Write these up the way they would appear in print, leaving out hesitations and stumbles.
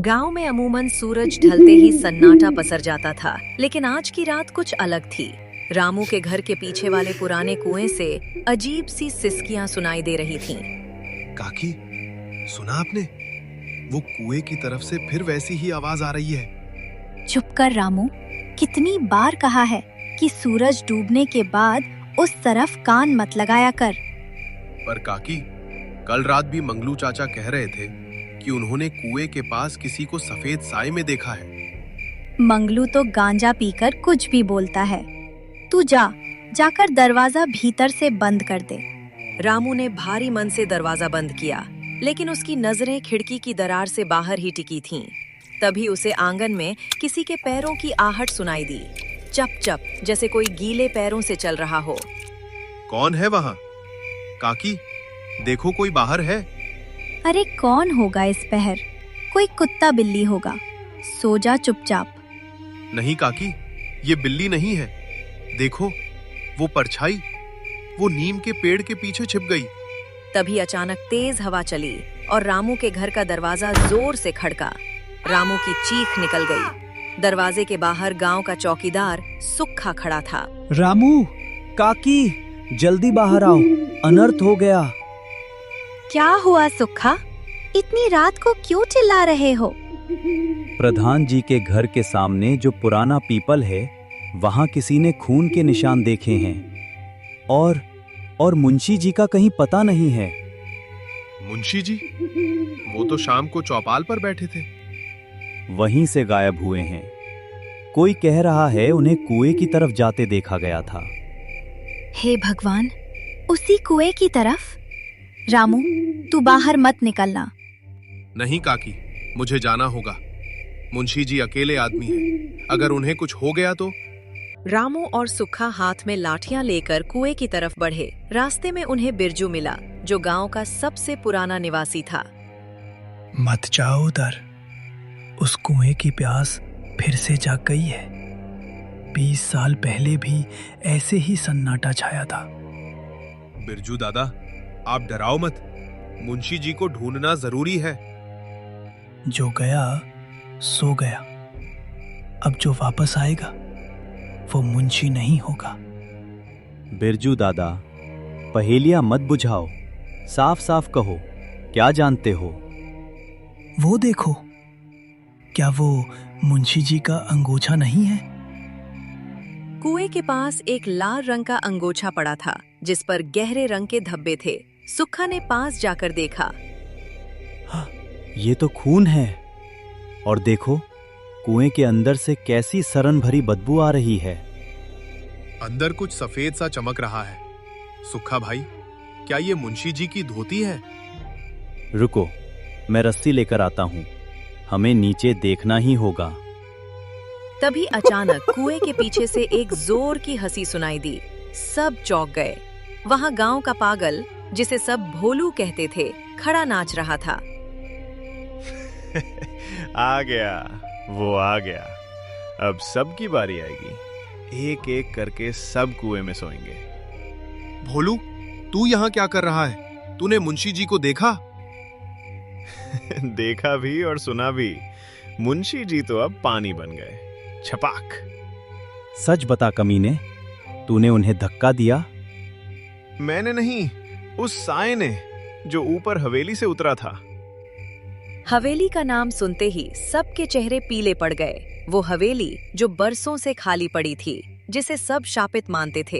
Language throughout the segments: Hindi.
गांव में अमूमन सूरज ढलते ही सन्नाटा पसर जाता था, लेकिन आज की रात कुछ अलग थी। रामू के घर के पीछे वाले पुराने कुएं से अजीब सी सिसकियां सुनाई दे रही थीं। काकी, सुना आपने? वो कुएं की तरफ से फिर वैसी ही आवाज आ रही है। चुप कर रामू, कितनी बार कहा है कि सूरज डूबने के बाद उस तरफ कान मत लगाया कर। पर काकी, कल रात भी मंगलू चाचा कह रहे थे कि उन्होंने कुएं के पास किसी को सफेद साए में देखा है। मंगलू तो गांजा पीकर कुछ भी बोलता है। तू जाकर दरवाजा भीतर से बंद कर दे। रामू ने भारी मन से दरवाजा बंद किया, लेकिन उसकी नजरें खिड़की की दरार से बाहर ही टिकी थीं। तभी उसे आंगन में किसी के पैरों की आहट सुनाई दी, चप चप, जैसे कोई गीले पैरों से चल रहा हो। कौन है वहां? काकी, देखो कोई बाहर है। अरे कौन होगा इस पहर? कोई कुत्ता बिल्ली होगा। सो जा चुपचाप। नहीं काकी, ये बिल्ली नहीं है। देखो, वो परछाई वो नीम के पेड़ के पीछे छिप गई। तभी अचानक तेज हवा चली और रामू के घर का दरवाजा जोर से खड़का। रामू की चीख निकल गई। दरवाजे के बाहर गांव का चौकीदार सुक्खा खड़ा था। रामू, काकी, जल्दी बाहर आओ, अनर्थ हो गया। क्या हुआ सुक्खा? इतनी रात को क्यों चिल्ला रहे हो? प्रधान जी के घर के सामने जो पुराना पीपल है, वहां किसी ने खून के निशान देखे हैं और मुंशी जी का कहीं पता नहीं है। मुंशी जी? वो तो शाम को चौपाल पर बैठे थे। वहीं से गायब हुए हैं। कोई कह रहा है उन्हें कुएं की तरफ जाते देखा गया था। हे भगवान, उसी कुएं की तरफ? रामू, तू बाहर मत निकलना। नहीं काकी, मुझे जाना होगा। मुंशी जी अकेले आदमी हैं। अगर उन्हें कुछ हो गया तो? रामू और सुक्खा हाथ में लाठियां लेकर कुएं की तरफ बढ़े। रास्ते में उन्हें बिरजू मिला, जो गांव का सबसे पुराना निवासी था। मत जाओ उधर, उस कुएं की प्यास फिर से जाग गई है। 20 साल पहले भी ऐसे ही सन्नाटा छाया था। बिरजू दादा, आप डराओ मत। मुंशी जी को ढूंढना जरूरी है। जो गया सो गया। अब जो वापस आएगा वो मुंशी नहीं होगा। बिरजू दादा, पहेलियां मत बुझाओ, साफ साफ कहो, क्या जानते हो? वो देखो, क्या वो मुंशी जी का अंगोछा नहीं है? कुएं के पास एक लाल रंग का अंगोछा पड़ा था, जिस पर गहरे रंग के धब्बे थे। सुक्खा ने पास जाकर देखा। ये तो खून है। और देखो, कुएं के अंदर से कैसी सरन भरी बदबू आ रही है। अंदर कुछ सफेद सा चमक रहा है। सुक्खा भाई, क्या ये मुंशी जी की धोती है? रुको, मैं रस्सी लेकर आता हूँ। हमें नीचे देखना ही होगा। तभी अचानक कुएं के पीछे से एक जोर की हंसी सुनाई दी। सब चौंक गए। वहां गांव का पागल, जिसे सब भोलू कहते थे, खड़ा नाच रहा था। आ गया, वो आ गया। अब सबकी बारी आएगी। एक एक करके सब कुएं में सोएंगे। भोलू, तू यहाँ क्या कर रहा है? तूने मुंशी जी को देखा? देखा भी और सुना भी। मुंशी जी तो अब पानी बन गए। छपाक। सच बता कमीने, तूने उन्हें धक्का दिया? मैंने नहीं, उस साए ने, जो ऊपर हवेली से उतरा था। हवेली का नाम सुनते ही सबके चेहरे पीले पड़ गए। वो हवेली जो बरसों से खाली पड़ी थी, जिसे सब शापित मानते थे।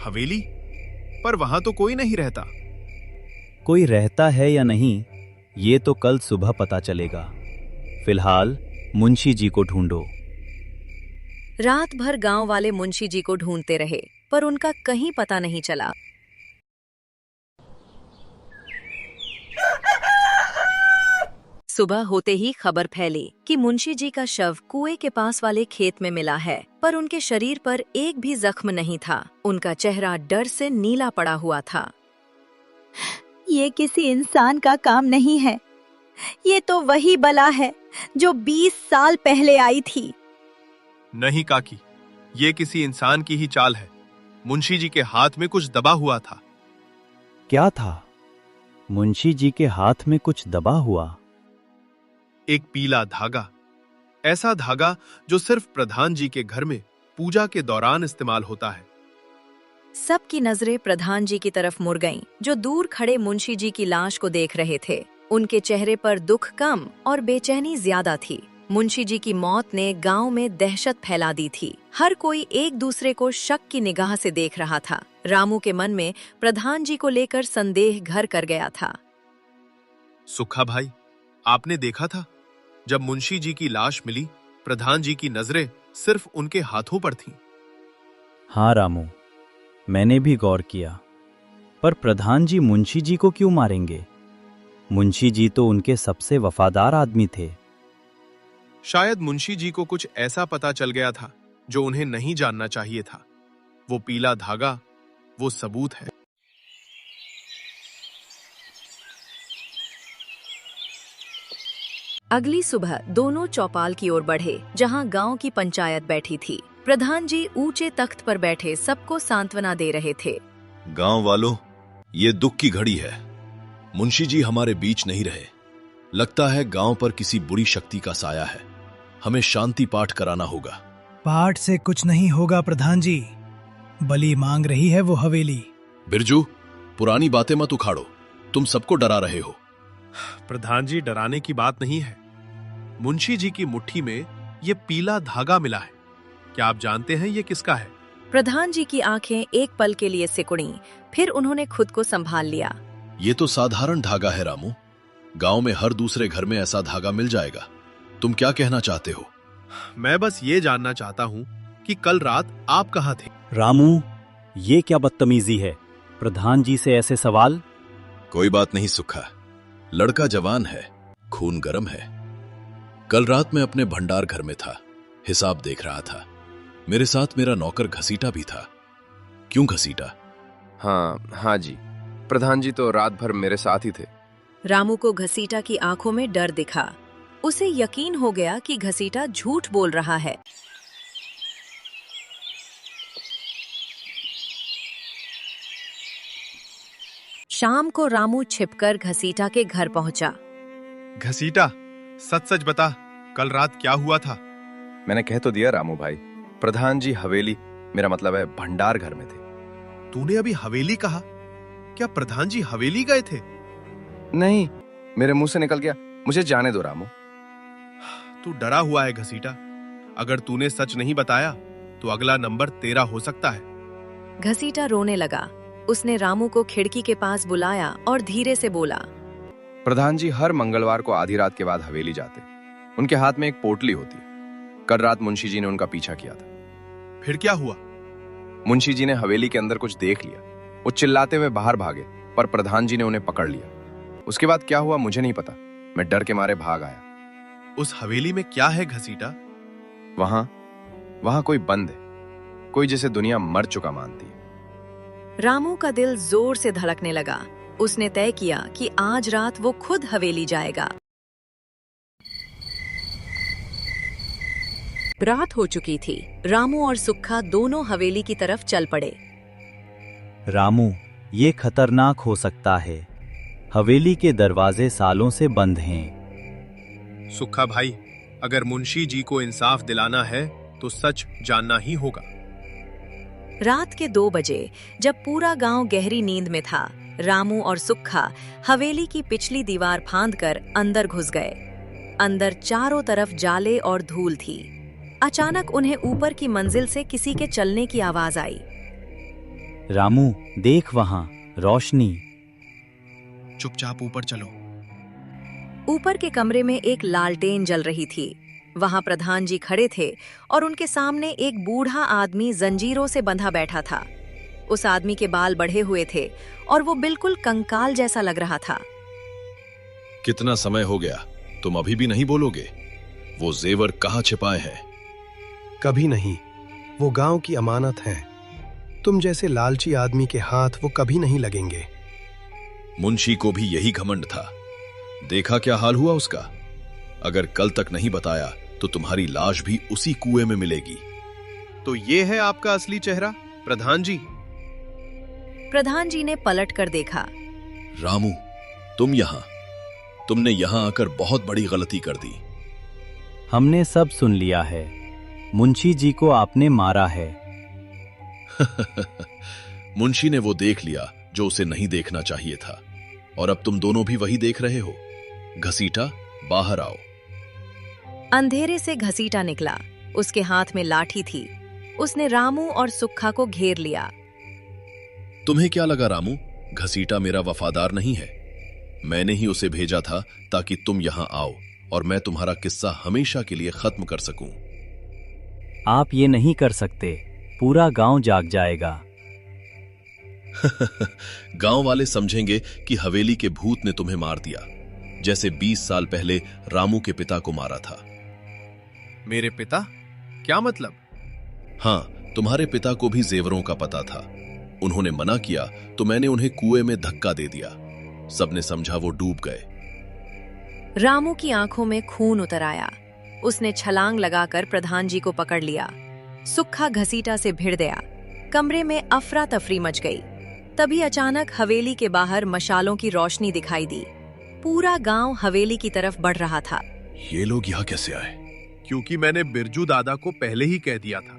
हवेली? पर वहां तो कोई नहीं रहता। कोई रहता है या नहीं, ये तो कल सुबह पता चलेगा। फिलहाल मुंशी जी को ढूंढो। रात भर गांव वाले मुंशी जी को ढूंढते रहे, पर उनका कहीं पता नहीं चला। सुबह होते ही खबर फैली कि मुंशी जी का शव कुएं के पास वाले खेत में मिला है, पर उनके शरीर पर एक भी जख्म नहीं था। उनका चेहरा डर से नीला पड़ा हुआ था। ये किसी इंसान का काम नहीं है। ये तो वही बला है जो 20 साल पहले आई थी। नहीं काकी, ये किसी इंसान की ही चाल है। मुंशी जी के हाथ में कुछ दबा हुआ था। क्या था? मुंशी जी के हाथ में कुछ दबा हुआ? एक पीला धागा, ऐसा धागा जो सिर्फ प्रधान जी के घर में पूजा के दौरान इस्तेमाल होता है। सबकी नजरें प्रधान जी की तरफ मुड़ गईं, जो दूर खड़े मुंशी जी की लाश को देख रहे थे। उनके चेहरे पर दुख कम और बेचैनी ज्यादा थी। मुंशी जी की मौत ने गांव में दहशत फैला दी थी। हर कोई एक दूसरे को शक की निगाह से देख रहा था। रामू के मन में प्रधान जी को लेकर संदेह घर कर गया था। सुखा भाई, आपने देखा था जब मुंशी जी की लाश मिली, प्रधान जी की नजरें सिर्फ उनके हाथों पर थीं। हाँ रामू, मैंने भी गौर किया। पर प्रधान जी मुंशी जी को क्यों मारेंगे? मुंशी जी तो उनके सबसे वफादार आदमी थे। शायद मुंशी जी को कुछ ऐसा पता चल गया था जो उन्हें नहीं जानना चाहिए था। वो पीला धागा, वो सबूत है। अगली सुबह दोनों चौपाल की ओर बढ़े, जहां गांव की पंचायत बैठी थी। प्रधान जी ऊंचे तख्त पर बैठे सबको सांत्वना दे रहे थे। गांव वालों, ये दुख की घड़ी है। मुंशी जी हमारे बीच नहीं रहे। लगता है गांव पर किसी बुरी शक्ति का साया है। हमें शांति पाठ कराना होगा। पाठ से कुछ नहीं होगा प्रधान जी। बलि मांग रही है वो हवेली। बिरजू, पुरानी बातें मत उखाड़ो। तुम सबको डरा रहे हो। प्रधान जी, डराने की बात नहीं है। मुंशी जी की मुट्ठी में ये पीला धागा मिला है। क्या आप जानते हैं ये किसका है? प्रधान जी की आंखें एक पल के लिए सिकुड़ी, फिर उन्होंने खुद को संभाल लिया। ये तो साधारण धागा है रामू। गांव में हर दूसरे घर में ऐसा धागा मिल जाएगा। तुम क्या कहना चाहते हो? मैं बस ये जानना चाहता हूँ कि कल रात आप कहाँ थे? रामू, ये क्या बदतमीजी है? प्रधान जी से ऐसे सवाल? कोई बात नहीं सुखा। लड़का जवान है, खून गर्म है। कल रात मैं अपने भंडार घर में था, हिसाब देख रहा था। मेरे साथ मेरा नौकर घसीटा भी था। क्यों घसीटा? हाँ जी, प्रधान जी तो रात भर मेरे साथ ही थे। रामू को घसीटा की आंखों में डर दिखा। उसे यकीन हो गया कि घसीटा झूठ बोल रहा है। शाम को रामू छिपकर घसीटा के घर पहुंचा। घसीटा, सच सच बता, कल रात क्या हुआ था? मैंने कह तो दिया रामू भाई, प्रधान जी हवेली, मेरा मतलब है भंडार घर में थे। तूने अभी हवेली कहा? क्या प्रधान जी हवेली गए थे? नहीं, मेरे मुंह से निकल गया। मुझे जाने दो रामू। तू डरा हुआ है घसीटा। अगर तूने सच नहीं बताया तो अगला नंबर तेरा हो सकता है। घसीटा रोने लगा। उसने रामू को खिड़की के पास बुलाया और धीरे से बोला, प्रधान जी हर मंगलवार को आधी रात के बाद हवेली जाते। उनके हाथ में एक पोटली होती है। कल रात मुंशी जी ने उनका पीछा किया था। फिर क्या हुआ? मुंशी जी ने हवेली के अंदर कुछ देख लिया। वो चिल्लाते हुए बाहर भागे, पर प्रधान जी ने उन्हें पकड़ लिया। उसके बाद क्या हुआ मुझे नहीं पता। मैं डर के मारे भाग आया। उस हवेली में क्या है घसीटा? वहां कोई बंद है, कोई जिसे दुनिया मर चुका मानती है। रामू का दिल जोर से धड़कने लगा। उसने तय किया कि आज रात वो खुद हवेली जाएगा। रात हो चुकी थी। रामू और सुक्खा दोनों हवेली की तरफ चल पड़े। रामू, ये खतरनाक हो सकता है। हवेली के दरवाजे सालों से बंद हैं। सुक्खा भाई, अगर मुंशी जी को इंसाफ दिलाना है तो सच जानना ही होगा। रात के 2 बजे, जब पूरा गांव गहरी नींद में था, रामू और सुक्खा हवेली की पिछली दीवार फांदकर अंदर घुस गए। अंदर चारों तरफ जाले और धूल थी। अचानक उन्हें ऊपर की मंजिल से किसी के चलने की आवाज आई। रामू, देख वहां रोशनी। चुपचाप ऊपर चलो। ऊपर के कमरे में एक लालटेन जल रही थी। वहां प्रधान जी खड़े थे और उनके सामने एक बूढ़ा आदमी जंजीरों से बंधा बैठा था। उस आदमी के बाल बढ़े हुए थे और वो बिल्कुल कंकाल जैसा लग रहा था। कितना समय हो गया, तुम अभी भी नहीं बोलोगे? वो जेवर कहाँ छिपाए हैं? कभी नहीं, वो गांव की अमानत है। तुम जैसे लालची आदमी के हाथ वो कभी नहीं लगेंगे। मुंशी को भी यही घमंड था। देखा क्या हाल हुआ उसका। अगर कल तक नहीं बताया तो तुम्हारी लाश भी उसी कुएं में मिलेगी। तो ये है आपका असली चेहरा, प्रधान जी? प्रधान जी ने पलट कर देखा। रामू, तुमने यहां आकर बहुत बड़ी गलती कर दी। हमने सब सुन लिया है। मुंशी जी को आपने मारा है। मुंशी ने वो देख लिया जो उसे नहीं देखना चाहिए था, और अब तुम दोनों भी वही देख रहे हो। घसीटा, बाहर आओ। अंधेरे से घसीटा निकला। उसके हाथ में लाठी थी। उसने रामू और सुक्खा को घेर लिया। तुम्हें क्या लगा रामू, घसीटा मेरा वफादार नहीं है? मैंने ही उसे भेजा था ताकि तुम यहां आओ और मैं तुम्हारा किस्सा हमेशा के लिए खत्म कर सकूं। आप ये नहीं कर सकते, पूरा गांव जाग जाएगा। गांव वाले समझेंगे कि हवेली के भूत ने तुम्हें मार दिया, जैसे 20 साल पहले रामू के पिता को मारा था। मेरे पिता? क्या मतलब? हाँ, तुम्हारे पिता को भी जेवरों का पता था। उन्होंने मना किया तो मैंने उन्हें कुएं में धक्का दे दिया। सबने समझा वो डूब गए। रामू की आंखों में खून उतर आया। उसने छलांग लगाकर प्रधान जी को पकड़ लिया। सुक्खा घसीटा से भिड़ गया। कमरे में अफरा तफरी मच गई। तभी अचानक हवेली के बाहर मशालों की रोशनी दिखाई दी। पूरा गांव हवेली की तरफ बढ़ रहा था। ये लोग यहाँ कैसे आए? क्योंकि मैंने बिरजू दादा को पहले ही कह दिया था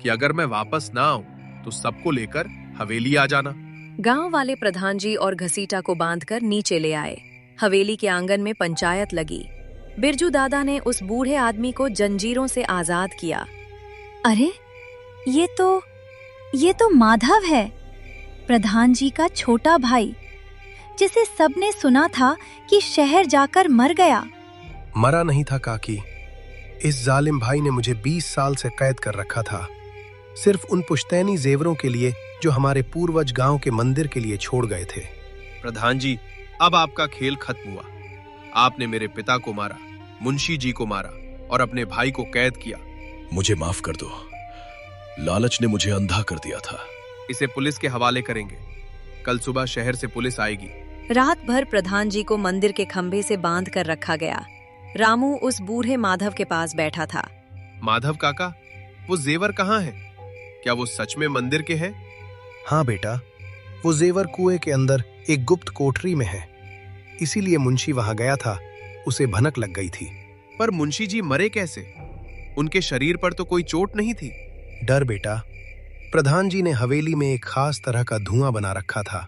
कि अगर मैं वापस ना आऊं तो सबको लेकर हवेली आ जाना। गांव वाले प्रधान जी और घसीटा को बांधकर नीचे ले आए। हवेली के आंगन में पंचायत लगी। बिरजू दादा ने उस बूढ़े आदमी को जंजीरों से आजाद किया। अरे ये तो माधव है, प्रधान जी का छोटा भाई, जिसे सबने सुना था कि शहर जाकर मर गया। मरा नहीं था काकी। इस जालिम भाई ने मुझे 20 साल से कैद कर रखा था, सिर्फ उन पुश्तैनी जेवरों के लिए जो हमारे पूर्वज गांव के मंदिर के लिए छोड़ गए थे। प्रधान जी, अब आपका खेल खत्म हुआ। आपने मेरे पिता को मारा, मुंशी जी को मारा और अपने भाई को कैद किया। मुझे माफ कर दो, लालच ने मुझे अंधा कर दिया था। इसे पुलिस के हवाले करेंगे। कल सुबह शहर से पुलिस आएगी। रात भर प्रधान जी को मंदिर के खंभे से बांध कर रखा गया। रामू उस बूढ़े माधव के पास बैठा था। माधव काका, वो जेवर कहाँ है? क्या वो सच में मंदिर के हैं? हाँ बेटा, वो जेवर कुएं के अंदर एक गुप्त कोठरी में है। इसीलिए मुंशी वहां गया था, उसे भनक लग गई थी। पर मुंशी जी मरे कैसे? उनके शरीर पर तो कोई चोट नहीं थी। डर बेटा, प्रधान जी ने हवेली में एक खास तरह का धुआं बना रखा था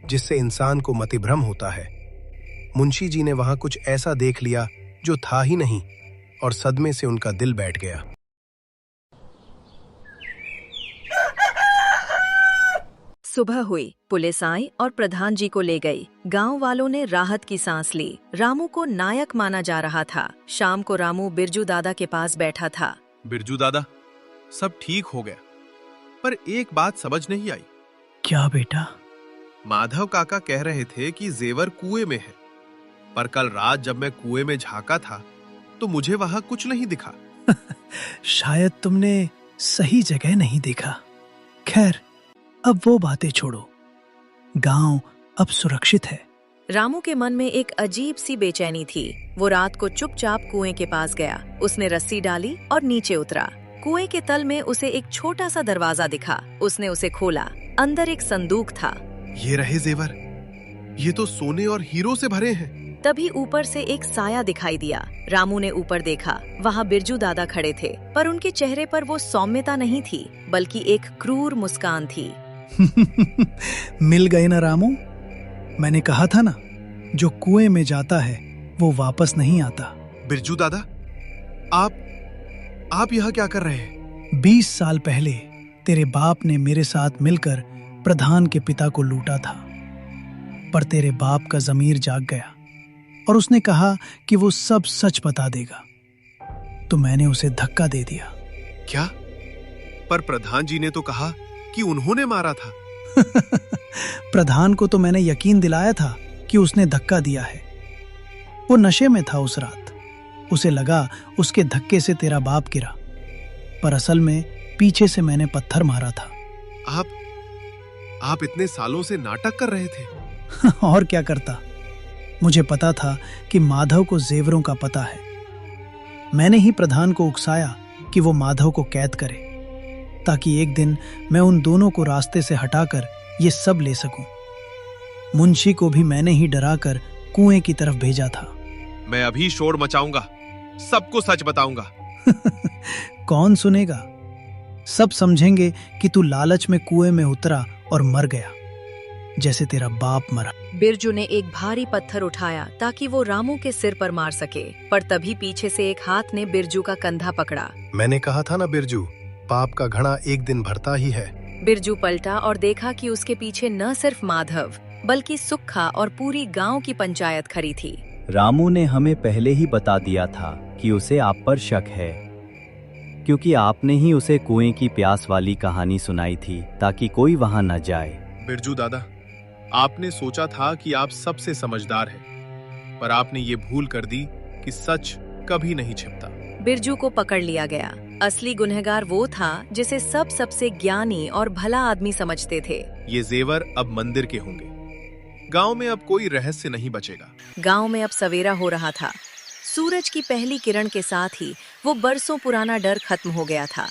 जिससे इंसान को मतिभ्रम होता है। मुंशी जी ने वहां कुछ ऐसा देख लिया जो था ही नहीं और सदमे से उनका दिल बैठ गया। सुबह हुई, पुलिस आई और प्रधान जी को ले गई। गांव वालों ने राहत की सांस ली। रामू को नायक माना जा रहा था। शाम को रामू बिरजू दादा के पास बैठा था। बिरजू दादा, सब ठीक हो गया, पर एक बात समझ नहीं आई। क्या बेटा? माधव काका कह रहे थे कि जेवर कुएं में है, पर कल रात जब मैं कुएं में झांका था तो मुझे वहां कुछ नहीं दिखा। शायद तुमने सही जगह नहीं देखा। खैर, अब वो बातें छोड़ो, गांव अब सुरक्षित है। रामू के मन में एक अजीब सी बेचैनी थी। वो रात को चुपचाप कुएं के पास गया। उसने रस्सी डाली और नीचे उतरा। कुएं के तल में उसे एक छोटा सा दरवाजा दिखा। उसने उसे खोला। अंदर एक संदूक था। ये रहे जेवर, ये तो सोने और हीरो से भरे हैं। तभी ऊपर से एक साया दिखाई दिया। रामू ने ऊपर देखा। वहाँ बिरजू दादा खड़े थे, पर उनके चेहरे पर वो सौम्यता नहीं थी, बल्कि एक क्रूर मुस्कान थी। मिल गए ना रामू? मैंने कहा था ना, जो कुएं में जाता है वो वापस नहीं आता। बिरजू दादा, आप यहाँ क्या कर रहे हैं? 20 साल पहले तेरे बाप ने मेरे साथ मिलकर प्रधान के पिता को लूटा था, पर तेरे बाप का ज़मीर जाग गया और उसने कहा कि वो सब सच बता देगा, तो मैंने उसे धक्का दे दिया। क्या? पर प्रधान जी ने तो कहा कि उन्होंने मारा था। प्रधान को तो मैंने यकीन दिलाया था कि उसने धक्का दिया है। वो नशे में था उस रात। उसे लगा उसके धक्के से तेरा बाप गिरा, पर असल में पीछे से मैंने पत्थर मारा था। आप इतने सालों से नाटक कर रहे थे? और क्या करता? मुझे पता था कि माधव को जेवरों का पता है। मैंने ही प्रधान को उकसाया कि वो माधव को कैद करे, ताकि एक दिन मैं उन दोनों को रास्ते से हटाकर ये सब ले सकूं। मुंशी को भी मैंने ही डराकर कुएं की तरफ भेजा था। मैं अभी शोर मचाऊंगा सबको सच बताऊंगा। कौन सुनेगा? सब समझेंगे कि तू लालच में कुएं में उतरा और मर गया, जैसे तेरा बाप मरा। बिरजू ने एक भारी पत्थर उठाया ताकि वो रामू के सिर पर मार सके, पर तभी पीछे से एक हाथ ने बिरजू का कंधा पकड़ा। मैंने कहा था ना बिरजू, पाप का घड़ा एक दिन भरता ही है। बिरजू पलटा और देखा कि उसके पीछे न सिर्फ माधव बल्कि सुक्खा और पूरी गांव की पंचायत खड़ी थी। रामू ने हमें पहले ही बता दिया था कि उसे आप पर शक है, क्योंकि आपने ही उसे कुएं की प्यास वाली कहानी सुनाई थी ताकि कोई वहां न जाए। बिरजू दादा, आपने सोचा था कि आप सबसे समझदार हैं, पर आपने ये भूल कर दी कि सच कभी नहीं छिपता। बिरजू को पकड़ लिया गया। असली गुनहगार वो था जिसे सब सबसे ज्ञानी और भला आदमी समझते थे। ये जेवर अब मंदिर के होंगे। गांव में अब कोई रहस्य नहीं बचेगा। गांव में अब सवेरा हो रहा था। सूरज की पहली किरण के साथ ही वो बरसों पुराना डर खत्म हो गया था।